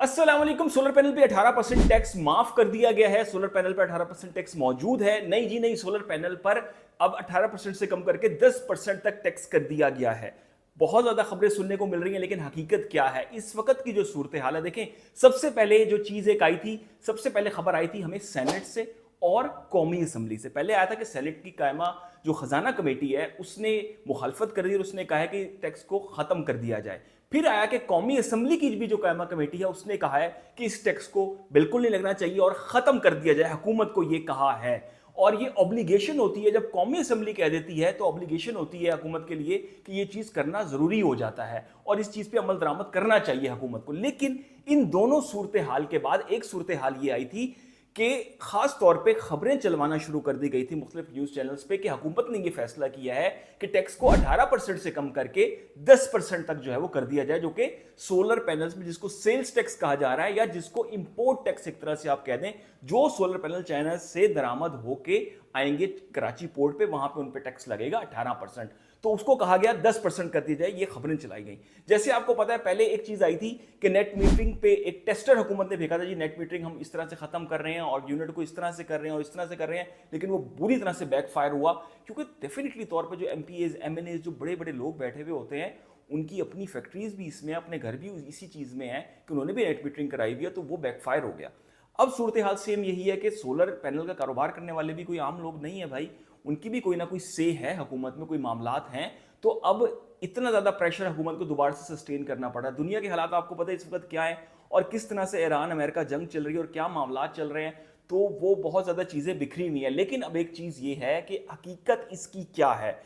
अस्सलाम वालेकुम। Solar panel पे 18% टैक्स माफ कर दिया गया है। सोलर पैनल पर 18% टैक्स मौजूद है। नहीं जी नहीं, सोलर पैनल पर अब 18% से कम करके 10% तक टैक्स कर दिया गया है। बहुत ज्यादा खबरें सुनने को मिल रही हैं, लेकिन हकीकत क्या है इस वक्त की जो सूरत हाल है, देखें। सबसे पहले जो चीज एक आई थी, सबसे पहले खबर आई थी हमें सेनेट से और कौमी असम्बली से। पहले आया था कि सेनेट की कायमा जो खजाना कमेटी है उसने मुखालफत कर दी और उसने कहा है कि टैक्स को खत्म कर दिया जाए। फिर आया कि कौमी असम्बली की भी जो कायमा कमेटी है उसने कहा है कि इस टैक्स को बिल्कुल नहीं लगना चाहिए और खत्म कर दिया जाए। हुकूमत को यह कहा है और ये ऑब्लिगेशन होती है, जब कौमी असम्बली कह देती है तो ऑब्लिगेशन होती है हुकूमत के लिए कि ये चीज करना जरूरी हो जाता है और इस चीज पे अमल दरामद करना चाहिए हुकूमत को। लेकिन इन दोनों सूरत हाल के बाद एक सूरत हाल ये आई थी कि खास तौर पे खबरें चलवाना शुरू कर दी गई थी मुख्तलिफ न्यूज चैनल्स पे कि हुकूमत ने यह फैसला किया है कि टैक्स को 18% से कम करके 10% तक जो है वो कर दिया जाए, जो कि सोलर पैनल्स में जिसको सेल्स टैक्स कहा जा रहा है या जिसको इंपोर्ट टैक्स एक तरह से आप कह दें, जो सोलर पैनल चाइना से दरामद होके आएंगे कराची पोर्ट पे, वहां पे उन पे टैक्स लगेगा 18%। तो उसको कहा गया 10% कर दी जाए। ये खबरें चलाई गई। जैसे आपको पता है पहले एक चीज आई थी कि नेट मीटरिंग पे एक टेस्टर हुकूमत ने फेंका था, जी नेट मीटरिंग हम इस तरह से खत्म कर रहे हैं और यूनिट को इस तरह से कर रहे हैं और इस तरह से कर रहे हैं, लेकिन वो बुरी तरह से बैकफायर हुआ। क्योंकि डेफिनेटली तौर पर जो एमपीएज एमएनएज जो बड़े बड़े लोग बैठे हुए होते हैं, उनकी अपनी फैक्ट्रीज भी इसमें, अपने घर भी इसी चीज में है कि उन्होंने भी नेट मीटरिंग कराई हुई है, तो वो बैकफायर हो गया। अब सूरत हाल सेम यही है कि सोलर पैनल का कारोबार करने वाले भी कोई आम लोग नहीं है भाई, उनकी भी कोई ना कोई से है हुकूमत में, कोई मामलात हैं। तो अब इतना ज्यादा प्रेशर हुकूमत को दोबारा से सस्टेन करना पड़ा। दुनिया के हालात आपको पता है इस वक्त क्या है और किस तरह से ईरान अमेरिका जंग चल रही है और क्या मामलात चल रहे हैं, तो वो बहुत ज्यादा चीजें बिखरी हुई हैं। लेकिन अब एक चीज ये है कि हकीकत इसकी क्या है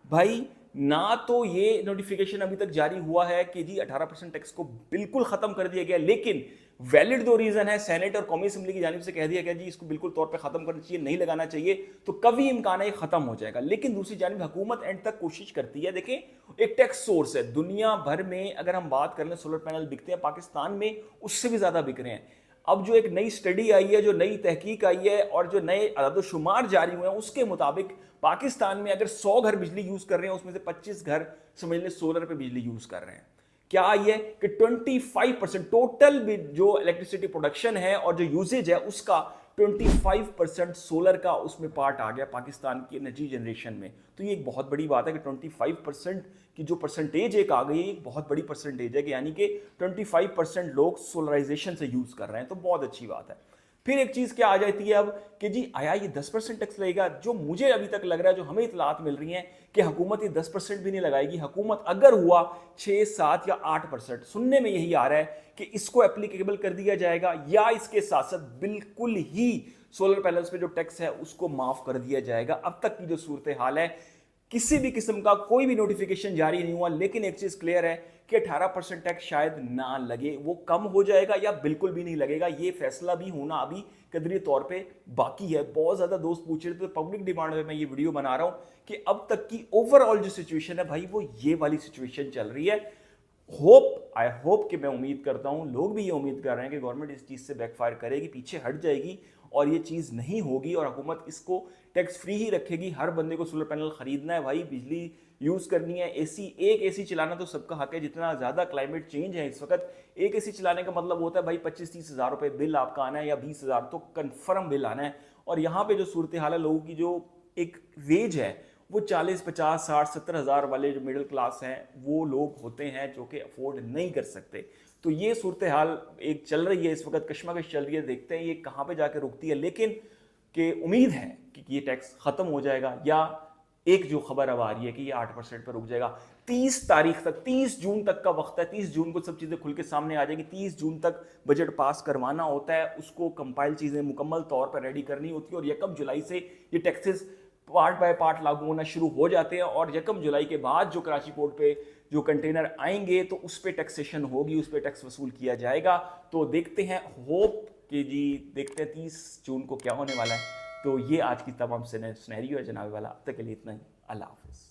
भाई। ना तो ये नोटिफिकेशन अभी तक जारी हुआ है कि जी 18% टैक्स को बिल्कुल खत्म कर दिया गया, लेकिन वैलिड दो रीजन है, सेनेट और कौमी असेंबली की जानिब से कह दिया गया जी इसको बिल्कुल तौर पे खत्म करना चाहिए, नहीं लगाना चाहिए, तो कभी इम्कान है ये खत्म हो जाएगा। लेकिन दूसरी जानिब हुकूमत एंड तक कोशिश करती है। देखें, एक टैक्स सोर्स है दुनिया भर में, अगर हम बात कर लें सोलर पैनल बिकते हैं पाकिस्तान में उससे भी ज्यादा बिक रहे हैं। अब जो एक नई स्टडी आई है, जो नई तहकीक आई है और जो नए अदद-ओ-शुमार जारी हुए हैं, उसके मुताबिक पाकिस्तान में अगर 100 घर बिजली यूज कर रहे हैं उसमें से 25 घर समझ लें सोलर पे बिजली यूज कर रहे हैं। क्या आई है कि 25% टोटल जो इलेक्ट्रिसिटी प्रोडक्शन है और जो यूजेज है उसका 25% सोलर का उसमें पार्ट आ गया पाकिस्तान की एनर्जी जनरेशन में। तो ये एक बहुत बड़ी बात है कि 25% की जो परसेंटेज एक आ गई, एक बहुत बड़ी परसेंटेज है कि यानी कि 25% लोग सोलराइजेशन से यूज कर रहे हैं, तो बहुत अच्छी बात है। फिर एक चीज क्या आ जाती है अब कि जी आया ये 10% टैक्स लगेगा। जो मुझे अभी तक लग रहा है, जो हमें इतलात मिल रही हैं कि हुकूमत ये 10% भी नहीं लगाएगी। हुकूमत अगर हुआ 6, 7 या 8%, सुनने में यही आ रहा है कि इसको एप्लीकेबल कर दिया जाएगा या इसके साथ साथ बिल्कुल ही सोलर पैनल्स पे जो टैक्स है उसको माफ कर दिया जाएगा। अब तक की जो सूरत हाल है, किसी भी किस्म का कोई भी नोटिफिकेशन जारी नहीं हुआ, लेकिन एक चीज क्लियर है कि 18% टैक्स शायद ना लगे, वो कम हो जाएगा या बिल्कुल भी नहीं लगेगा। ये फैसला भी होना अभी कदरी तौर पे बाकी है। बहुत ज्यादा दोस्त पूछ रहे थे, तो पब्लिक डिमांड में मैं ये वीडियो बना रहा हूं कि अब तक की ओवरऑल जो सिचुएशन है भाई, वो ये वाली सिचुएशन चल रही है। आई होप कि मैं उम्मीद करता हूं, लोग भी ये उम्मीद कर रहे हैं कि गवर्नमेंट इस चीज से बैकफायर करेगी, पीछे हट जाएगी और ये चीज नहीं होगी और हुकूमत इसको टैक्स फ्री ही रखेगी। हर बंदे को सोलर पैनल खरीदना है भाई, बिजली यूज करनी है, एसी, एक एसी चलाना तो सबका हक है। जितना ज्यादा क्लाइमेट चेंज है इस वक्त, एक एसी चलाने का मतलब होता है भाई 25-30 हज़ार रुपए बिल आपका आना है या 20,000 तो कन्फर्म बिल आना है। और यहाँ पे जो सूरत हाल है, लोगों की जो एक वेज है वो 40, 50, 60, 70 हज़ार वाले जो मिडिल क्लास हैं वो लोग होते हैं जो कि अफोर्ड नहीं कर सकते। तो ये सूरत हाल एक चल रही है इस वक्त, कश्मकश चल रही है। देखते हैं ये कहाँ पे जाके रुकती है, लेकिन कि उम्मीद है कि ये टैक्स खत्म हो जाएगा या एक जो खबर अब आ रही है कि ये 8% पर रुक जाएगा। 30 तारीख तक, 30 जून तक का वक्त है। 30 जून को सब चीजें खुल के सामने आ जाएगी। 30 जून तक बजट पास करवाना होता है, उसको कंपाइल चीजें मुकम्मल तौर पर रेडी करनी होती है और 1 जुलाई से ये टैक्सेस पार्ट बाय पार्ट लागू होना शुरू हो जाते हैं। और 1 जुलाई के बाद जो कराची पोर्ट पे जो कंटेनर आएंगे तो उस पर टैक्सेशन होगी, उस पर टैक्स वसूल किया जाएगा। तो देखते हैं, होप कि जी देखते हैं 30 जून को क्या होने वाला है। तो ये आज की तमाम सिनेरियो है जनाब वाला। अब तक के लिए इतना ही। अल्लाह हाफिज़।